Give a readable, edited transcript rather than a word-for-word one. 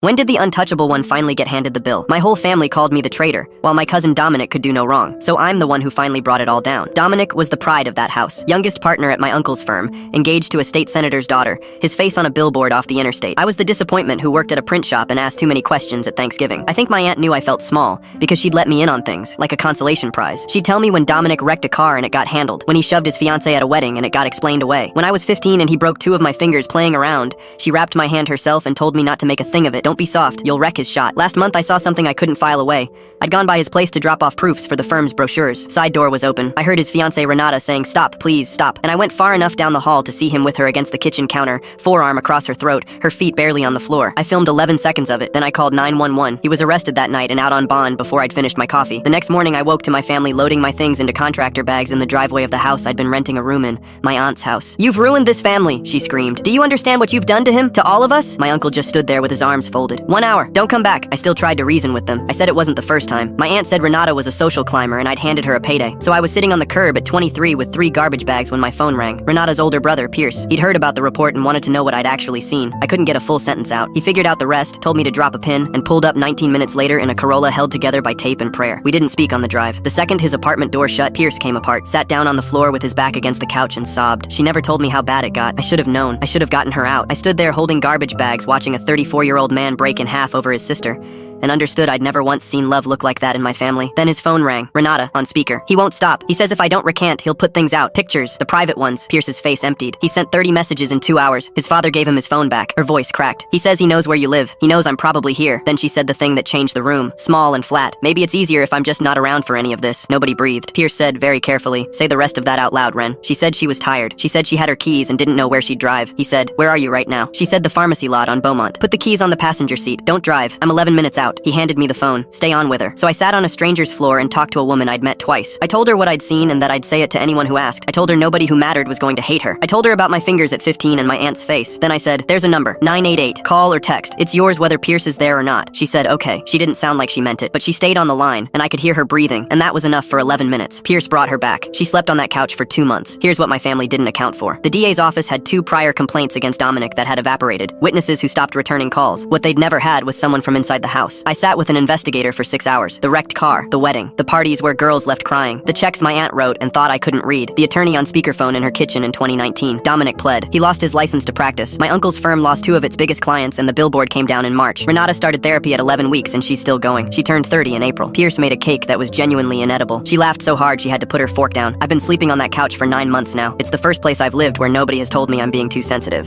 When did the untouchable one finally get handed the bill? My whole family called me the traitor, while my cousin Dominic could do no wrong. So I'm the one who finally brought it all down. Dominic was the pride of that house. Youngest partner at my uncle's firm, engaged to a state senator's daughter, his face on a billboard off the interstate. I was the disappointment who worked at a print shop and asked too many questions at Thanksgiving. I think my aunt knew I felt small, because she'd let me in on things, like a consolation prize. She'd tell me when Dominic wrecked a car and it got handled, when he shoved his fiancée at a wedding and it got explained away. When I was 15 and he broke 2 of my fingers playing around, she wrapped my hand herself and told me not to make a thing of it. Don't be soft, you'll wreck his shot. Last month I saw something I couldn't file away. I'd gone by his place to drop off proofs for the firm's brochures. Side door was open. I heard his fiancée Renata saying, "Stop, please, stop." And I went far enough down the hall to see him with her against the kitchen counter, forearm across her throat, her feet barely on the floor. I filmed 11 seconds of it, then I called 911. He was arrested that night and out on bond before I'd finished my coffee. The next morning I woke to my family loading my things into contractor bags in the driveway of the house I'd been renting a room in, my aunt's house. "You've ruined this family," she screamed. "Do you understand what you've done to him? To all of us?" My uncle just stood there with his arms folded. "1 hour. Don't come back." I still tried to reason with them. I said it wasn't the first time. My aunt said Renata was a social climber and I'd handed her a payday. So I was sitting on the curb at 23 with 3 garbage bags when my phone rang. Renata's older brother, Pierce. He'd heard about the report and wanted to know what I'd actually seen. I couldn't get a full sentence out. He figured out the rest, told me to drop a pin, and pulled up 19 minutes later in a Corolla held together by tape and prayer. We didn't speak on the drive. The second his apartment door shut, Pierce came apart, sat down on the floor with his back against the couch and sobbed. She never told me how bad it got. I should have known. I should have gotten her out. I stood there holding garbage bags watching a 34-year-old man break in half over his sister, and understood I'd never once seen love look like that in my family. Then his phone rang. Renata, on speaker. "He won't stop. He says if I don't recant, he'll put things out. Pictures. The private ones." Pierce's face emptied. "He sent 30 messages in 2 hours. His father gave him his phone back." Her voice cracked. "He says he knows where you live. He knows I'm probably here." Then she said the thing that changed the room. Small and flat. "Maybe it's easier if I'm just not around for any of this." Nobody breathed. Pierce said very carefully, "Say the rest of that out loud, Ren." She said she was tired. She said she had her keys and didn't know where she'd drive. He said, "Where are you right now?" She said the pharmacy lot on Beaumont. "Put the keys on the passenger seat. Don't drive. I'm 11 minutes out." He handed me the phone. "Stay on with her." So I sat on a stranger's floor and talked to a woman I'd met twice. I told her what I'd seen and that I'd say it to anyone who asked. I told her nobody who mattered was going to hate her. I told her about my fingers at 15 and my aunt's face. Then I said, "There's a number, 988. Call or text. It's yours whether Pierce is there or not." She said, "Okay." She didn't sound like she meant it, but she stayed on the line, and I could hear her breathing, and that was enough for 11 minutes. Pierce brought her back. She slept on that couch for 2 months. Here's what my family didn't account for. The DA's office had 2 prior complaints against Dominic that had evaporated. Witnesses who stopped returning calls. What they'd never had was someone from inside the house. I sat with an investigator for 6 hours. The wrecked car, the wedding, the parties where girls left crying, the checks my aunt wrote and thought I couldn't read, the attorney on speakerphone in her kitchen in 2019. Dominic pled. He lost his license to practice. My uncle's firm lost 2 of its biggest clients and the billboard came down in March. Renata started therapy at 11 weeks and she's still going. She turned 30 in April. Pierce made a cake that was genuinely inedible. She laughed so hard she had to put her fork down. I've been sleeping on that couch for 9 months now. It's the first place I've lived where nobody has told me I'm being too sensitive.